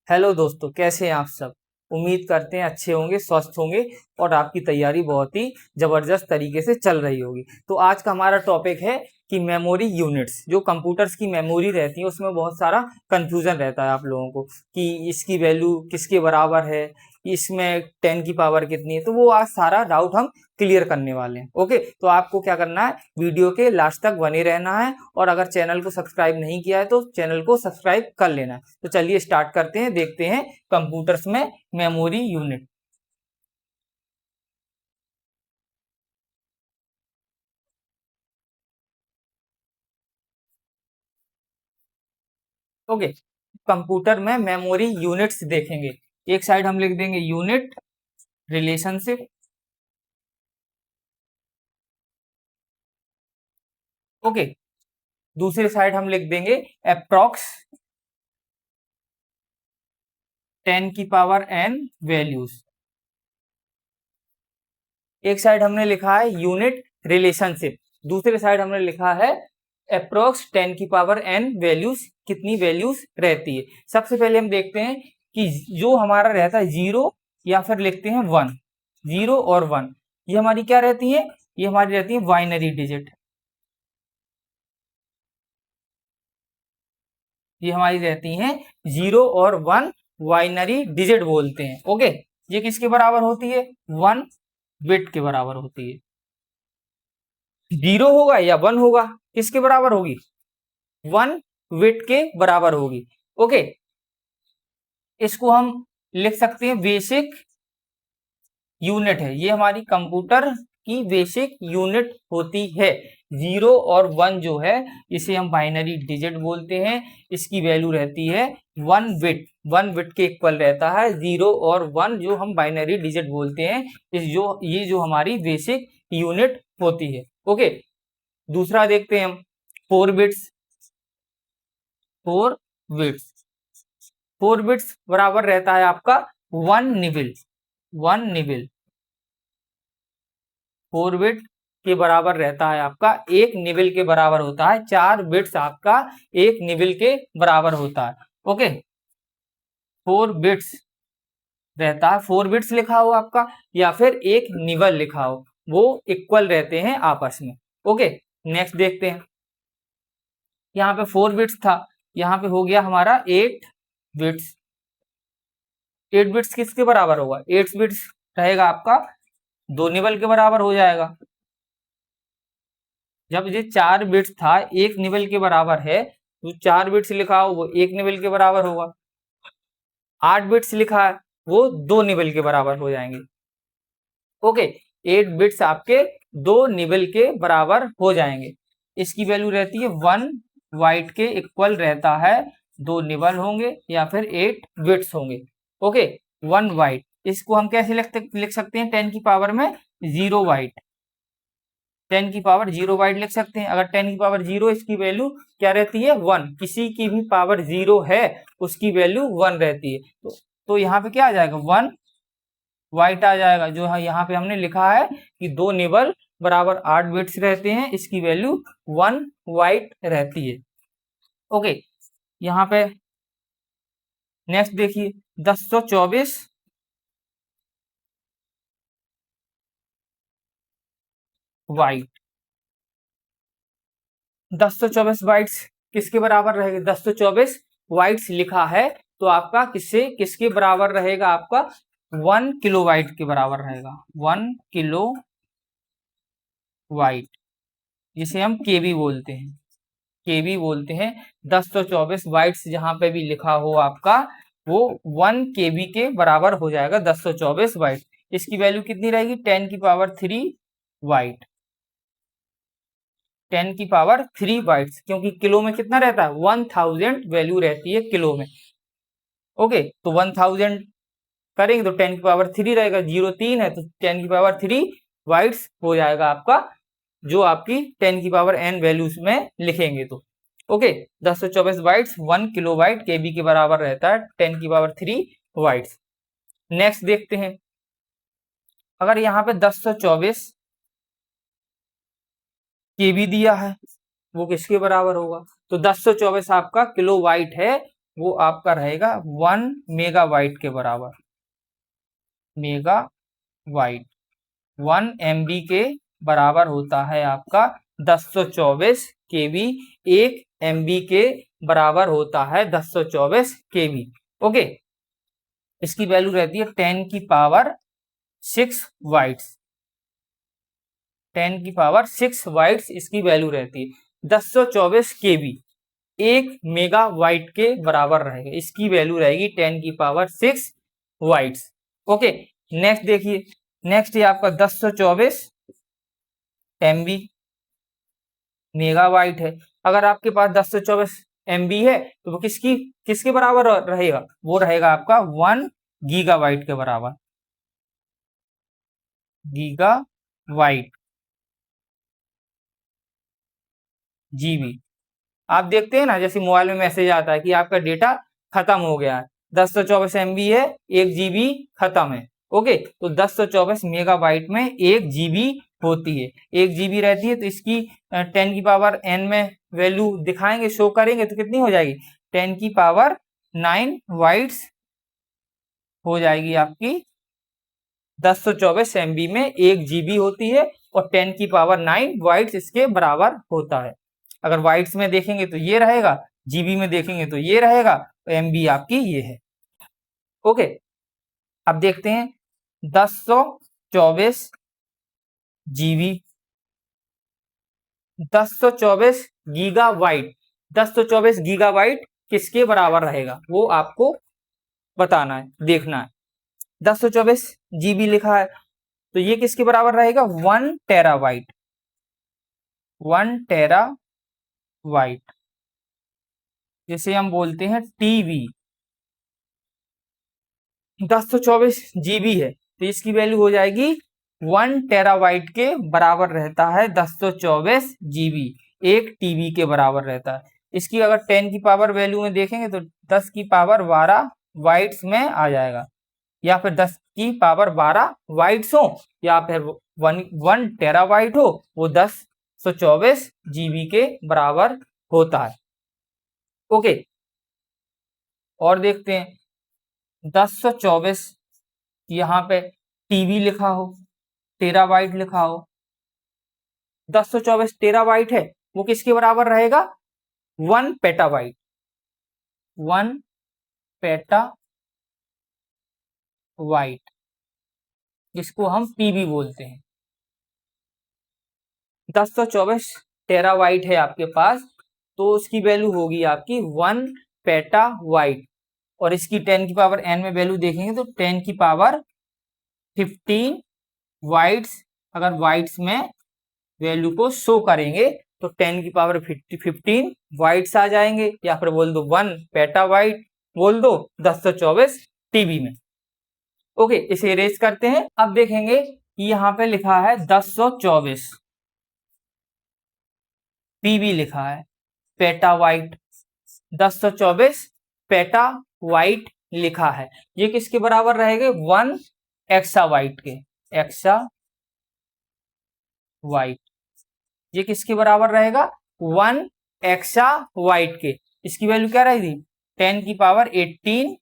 Hello दोस्तों, कैसे हैं आप सब। उम्मीद करते हैं अच्छे होंगे, स्वस्थ होंगे और आपकी तैयारी बहुत ही जबरदस्त तरीके से चल रही होगी। तो आज का हमारा टॉपिक है कि मेमोरी यूनिट्स। जो कंप्यूटर्स की मेमोरी रहती है उसमें बहुत सारा कंफ्यूजन रहता है आप लोगों को कि इसकी वैल्यू किसके बराबर है, इसमें 10 की पावर कितनी है। तो वो आज सारा डाउट हम क्लियर करने वाले हैं। ओके, तो आपको क्या करना है, वीडियो के लास्ट तक बने रहना है और अगर चैनल को सब्सक्राइब नहीं किया है तो चैनल को सब्सक्राइब कर लेना है। तो चलिए स्टार्ट करते हैं, देखते हैं कंप्यूटर्स में मेमोरी यूनिट। ओके, कंप्यूटर में मेमोरी यूनिट्स देखेंगे। एक साइड हम लिख देंगे यूनिट रिलेशनशिप। ओके, दूसरी साइड हम लिख देंगे अप्रॉक्स 10 की पावर n वैल्यूज। एक साइड हमने लिखा है यूनिट रिलेशनशिप, दूसरे साइड हमने लिखा है अप्रोक्स 10 की पावर n वैल्यूज, कितनी वैल्यूज रहती है। सबसे पहले हम देखते हैं कि जो हमारा रहता है जीरो या फिर लिखते हैं वन। जीरो और वन ये हमारी क्या रहती है, ये हमारी रहती है बाइनरी डिजिट। ये हमारी रहती हैं जीरो और वन, बाइनरी डिजिट बोलते हैं। ओके, ये किसके बराबर होती है, वन बिट के बराबर होती है। जीरो होगा या वन होगा, किसके बराबर होगी, वन बिट के बराबर होगी। ओके, इसको हम लिख सकते हैं बेसिक यूनिट है। ये हमारी कंप्यूटर की बेसिक यूनिट होती है। जीरो और वन जो है इसे हम बाइनरी डिजिट बोलते हैं। इसकी वैल्यू रहती है वन बिट, वन बिट के इक्वल रहता है जीरो और वन, जो हम बाइनरी डिजिट बोलते हैं। ये जो हमारी बेसिक यूनिट होती है। ओके, दूसरा देखते हैं हम, four bits. Four bits, four bits बराबर रहता है आपका वन निबिल। वन निबिल फोर बिट के बराबर रहता है आपका एक निबिल के बराबर होता है। चार बिट्स आपका एक निबिल के बराबर होता है। ओके, फोर बिट्स रहता है, फोर बिट्स लिखा हो आपका या फिर एक निबल लिखा हो, वो इक्वल रहते हैं आपस में। ओके, नेक्स्ट देखते हैं। यहाँ पे फोर बिट्स था, यहाँ पे हो गया हमारा एट बिट्स। एट बिट्स किसके बराबर होगा, एट बिट्स रहेगा आपका दो निबल के बराबर हो जाएगा। जब ये चार बिट्स था एक निबल के बराबर है तो चार बिट्स लिखा हो वो एक निबल के बराबर होगा। आठ बिट्स लिखा है वो दो निबल के बराबर हो जाएंगे। ओके, एट बिट्स आपके दो निबल के बराबर हो जाएंगे। इसकी वैल्यू रहती है वन वाइट के इक्वल रहता है, दो निबल होंगे या फिर एट बिट्स होंगे। ओके, वन वाइट, इसको हम कैसे लिख सकते हैं, 10 की पावर में जीरो वाइट। 10 की पावर जीरो बाइट लिख सकते हैं। अगर 10 की पावर जीरो, इसकी वैल्यू क्या रहती है, वन। किसी की भी पावर जीरो है उसकी वैल्यू वन रहती है। तो यहाँ पे क्या आ जाएगा, वन वाइट आ जाएगा। जो है यहाँ पे हमने लिखा है कि दो निबल बराबर आठ बिट्स रहते हैं, इसकी वैल्यू वन वाइट रहती है। ओके, यहाँ पे नेक्स्ट देखिए, 1024 वाइट। 1024 बाइट्स किसके बराबर रहेगा, 1024 वाइट्स लिखा है तो आपका किसके बराबर रहेगा, आपका वन किलो वाइट के बराबर रहेगा। वन किलो वाइट, जिसे हम केबी बोलते हैं, केबी बोलते हैं। 1024 बाइट्स जहां पे भी लिखा हो आपका वो वन केबी के बराबर हो जाएगा। 1024 बाइट, इसकी वैल्यू कितनी रहेगी, 10 की पावर थ्री वाइट। 10 की पावर थ्री बाइट्स, क्योंकि किलो में कितना रहता है, 1000 वैल्यू रहती है किलो में। ओके, तो 1000 करेंगे तो 10 की पावर थ्री रहेगा, जीरो तीन है तो 10 की पावर थ्री बाइट्स हो जाएगा आपका, जो आपकी 10 की पावर n वैल्यूज में लिखेंगे तो। Okay, 1024 bytes one kilo byte KB के बराबर रहता है, 10 की पावर थ्री बाइट्स। नेक्स्ट देखते हैं, अगर यहाँ पे 1024 केबी दिया है वो किसके बराबर होगा, तो 1024 आपका किलो वाइट है वो आपका रहेगा 1 मेगाबाइट के बराबर। मेगाबाइट 1 MB के बराबर होता है आपका 1024 KB। 1 MB के बराबर होता है 1024 KB। ओके, इसकी वैल्यू रहती है 10 की पावर 6 वाइट्स। 10 की पावर 6 वाइट्स इसकी वैल्यू रहती है। 1024 KB 1 मेगावाइट के बराबर रहेगा, इसकी वैल्यू रहेगी 10 की पावर 6 वाइट्स। ओके, नेक्स्ट देखिए, नेक्स्ट है आपका 1024 MB मेगाबाइट है। अगर आपके पास 1024 MB है तो वो किसके बराबर रहेगा? वो रहेगा आपका 1 गीगाबाइट के बराबर। Gigabyte GB। आप देखते हैं ना, जैसे मोबाइल में मैसेज आता है कि आपका डेटा खत्म हो गया है, 1024 MB है, 1 GB खत्म है। ओके, तो 1024 मेगाबाइट में 1 GB होती है। 1 GB रहती है तो इसकी 10 की पावर n में वैल्यू दिखाएंगे, शो करेंगे तो कितनी हो जाएगी? 10 की पावर 9 वाइट्स हो जाएगी आपकी। 1024 MB में 1 GB होती है और 10 की पावर 9 वाइट्स इसके बराबर होता है। अगर वाइट्स में देखेंगे तो ये रहेगा, GB में देखेंगे तो ये रहेगा, तो MB आपकी ये है। ओके, अब देखते हैं 1024 GB 1024 गीगाबाइट। 1024 गीगाबाइट किसके बराबर रहेगा वो आपको बताना है, देखना है। 1024 GB लिखा है तो ये किसके बराबर रहेगा? 1 टेराबाइट। 1 टेराबाइट जिसे हम बोलते हैं TB। 1024 GB है तो इसकी वैल्यू हो जाएगी 1 टेराबाइट के बराबर रहता है 1024 GB। 1 TB के बराबर रहता है। इसकी अगर 10 की पावर वैल्यू में देखेंगे तो 10 की पावर 12 वाइट्स में आ जाएगा, या फिर 10 की पावर 12 वाइट्स हो, या फिर 1 टेराबाइट हो, वो 1024 GB के बराबर होता है। ओके, और देखते हैं 1024 यहाँ पे TB लिखा हो, टेराबाइट लिखा हो, 1024 टेराबाइट है, वो किसके बराबर रहेगा? 1 पेटाबाइट। 1 पेटाबाइट जिसको हम PB बोलते हैं। 1024 टेराबाइट है आपके पास तो उसकी वैल्यू होगी आपकी 1 पेटाबाइट, और इसकी 10 की पावर n में वैल्यू देखेंगे तो 10 की पावर 15 वाइट्स। अगर वाइट्स में वैल्यू को शो करेंगे तो 10 की पावर 15 वाइट्स आ जाएंगे, या फिर बोल दो 1 पेटाबाइट बोल दो 1024 TB में। ओके, इसे इरेज करते हैं। अब देखेंगे कि यहाँ पे लिखा है 1024 PB लिखा है, पेटाबाइट 1024 पेटाबाइट लिखा है, ये किसके बराबर रहेंगे? 1 एक्साबाइट के। एक्साबाइट ये किसके बराबर रहेगा? 1 एक्साबाइट के। इसकी वैल्यू क्या रहेगी? 10 की पावर 18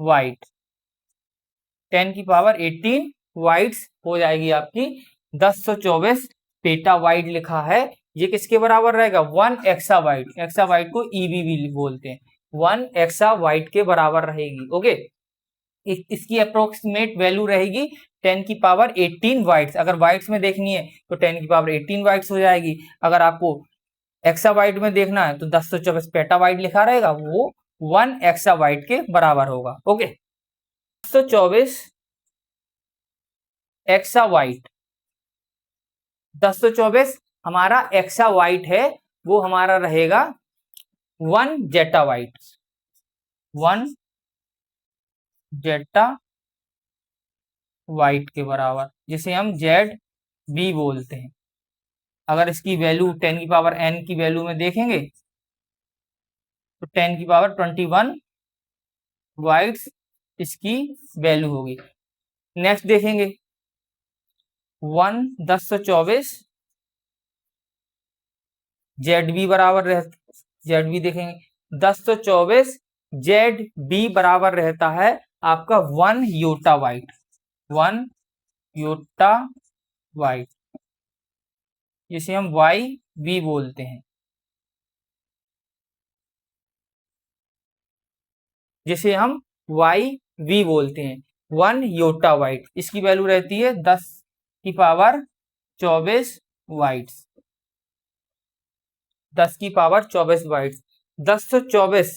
वाइट। 10 की पावर 18 वाइट्स हो जाएगी आपकी। 1024 पेटाबाइट लिखा है, ये किसके बराबर रहेगा? 1 एक्साबाइट। एक्साबाइट को EB भी बोलते हैं। 1 एक्साबाइट के बराबर रहेगी। ओके, इसकी अप्रोक्सीमेट वैल्यू रहेगी 10 की पावर 18 वाइट्स। अगर वाइट्स में देखनी है तो 10 की पावर 18 वाइट्स हो जाएगी। अगर आपको एक्साबाइट में देखना है तो 1024 पेटाबाइट लिखा रहेगा, वो 1 एक्साबाइट के बराबर होगा। ओके, 1024 एक्साबाइट 1024 हमारा एक्साबाइट है, वो हमारा रहेगा 1 जेटाबाइट। 1 जेटाबाइट के बराबर, जिसे हम ZB बोलते हैं। अगर इसकी वैल्यू 10 की पावर n की वैल्यू में देखेंगे तो 10 की पावर 21 वाइट्स इसकी वैल्यू होगी। नेक्स्ट देखेंगे 1024 ZB बराबर जेड बी देखेंगे 1024 जेड बी बराबर रहता है आपका 1 योटा वाइट, 1 योटा वाइट, जिसे हम वाई बी बोलते हैं, जिसे हम वाई वी बोलते हैं, 1 योटा वाइट। इसकी वैल्यू रहती है 10 की पावर 24 वाइट्स, 10 की पावर 24 वाइट्स। 1024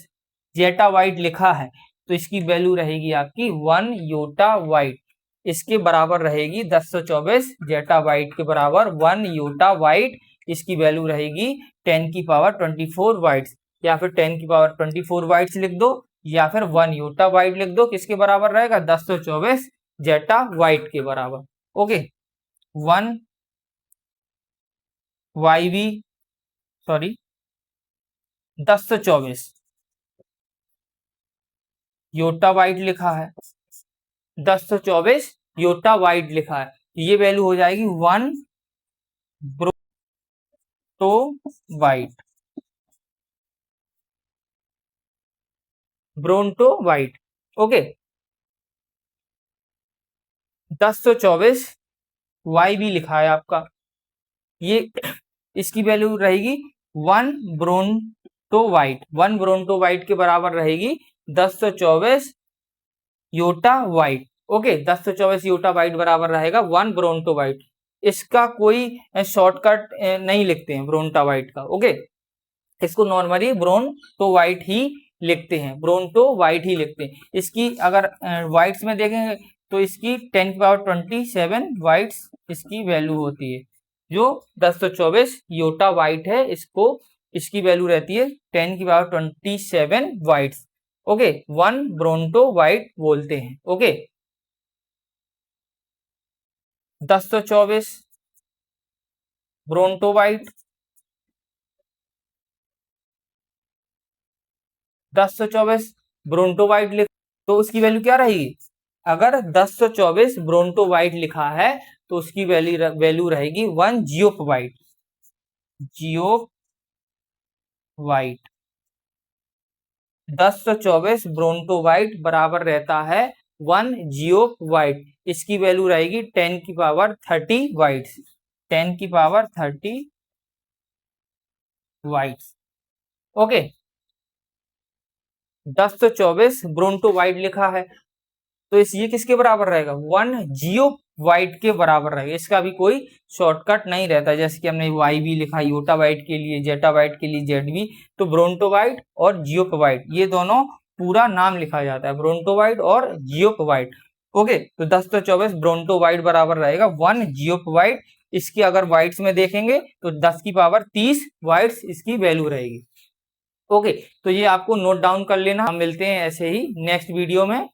जेटा वाइट लिखा है तो इसकी वैल्यू रहेगी आपकी 1 योटा वाइट, इसके बराबर रहेगी 1024 जेटा वाइट के बराबर 1 योटा वाइट, इसकी वैल्यू रहेगी 10 की पावर 24 वाइट्स, या फिर 10 की पावर 24 वाइट्स लिख दो, या फिर 1 योटा वाइट लिख दो। किसके बराबर रहेगा? 1024 जेटा वाइट के बराबर। Okay, 1 Y B sorry 1024 yotta byte लिखा है, 1024 योटा वाइट लिखा है, ये वैल्यू हो जाएगी 1 bronto byte, bronto byte. Okay, 1024 Y B लिखा है आपका, ये इसकी वैल्यू रहेगी 1 ब्रोंटो वाइट, 1 ब्रोंटो वाइट के बराबर रहेगी 1024 yotta byte. Okay, 1024 yotta byte बराबर रहेगा 1 ब्रोंटो वाइट। इसका कोई शॉर्टकट नहीं लिखते हैं ब्रोंटा वाइट का। ओके, इसको नॉर्मली ब्रोंटो वाइट ही लिखते हैं, ब्रोंटो वाइट ही लिखते हैं। इसकी अगर वाइट्स में देखेंगे तो इसकी 10 की पावर 27 वाइट्स इसकी वैल्यू होती है, जो 1024 योटा वाइट है, इसको इसकी वैल्यू रहती है 10 की power 27 bytes. Okay, 1 bronto byte बोलते हैं। Okay, 1024 bronto byte, 1024 bronto byte लिख तो उसकी वैल्यू क्या रहेगी? अगर 1024 ब्रोंटो वाइट लिखा है तो उसकी वैल्यू रहेगी 1 जियोप वाइट, जियोप वाइट। 1024 ब्रोंटो वाइट बराबर रहता है 1 जियोप वाइट, इसकी वैल्यू रहेगी 10 की पावर 30 वाइट्स, 10 की power 30 bytes. Okay, 1024 bronto byte लिखा है तो ये किसके बराबर रहेगा? 1 जियो वाइट के बराबर रहेगा। इसका भी कोई शॉर्टकट नहीं रहता, जैसे कि हमने वाई भी लिखा योटा वाइट के लिए, जेटा वाइट के लिए जेड बी, तो ब्रोंटो वाइट और जियोप वाइट ये दोनों पूरा नाम लिखा जाता है, ब्रोंटो वाइट और जियोप वाइट। ओके, तो 1024 ब्रोंटो वाइट बराबर रहेगा 1 जियोप वाइट। इसकी अगर वाइट्स में देखेंगे तो 10 की पावर 30 वाइट्स इसकी वैल्यू रहेगी। ओके, तो ये आपको नोट डाउन कर लेना। हम मिलते हैं ऐसे ही नेक्स्ट वीडियो में।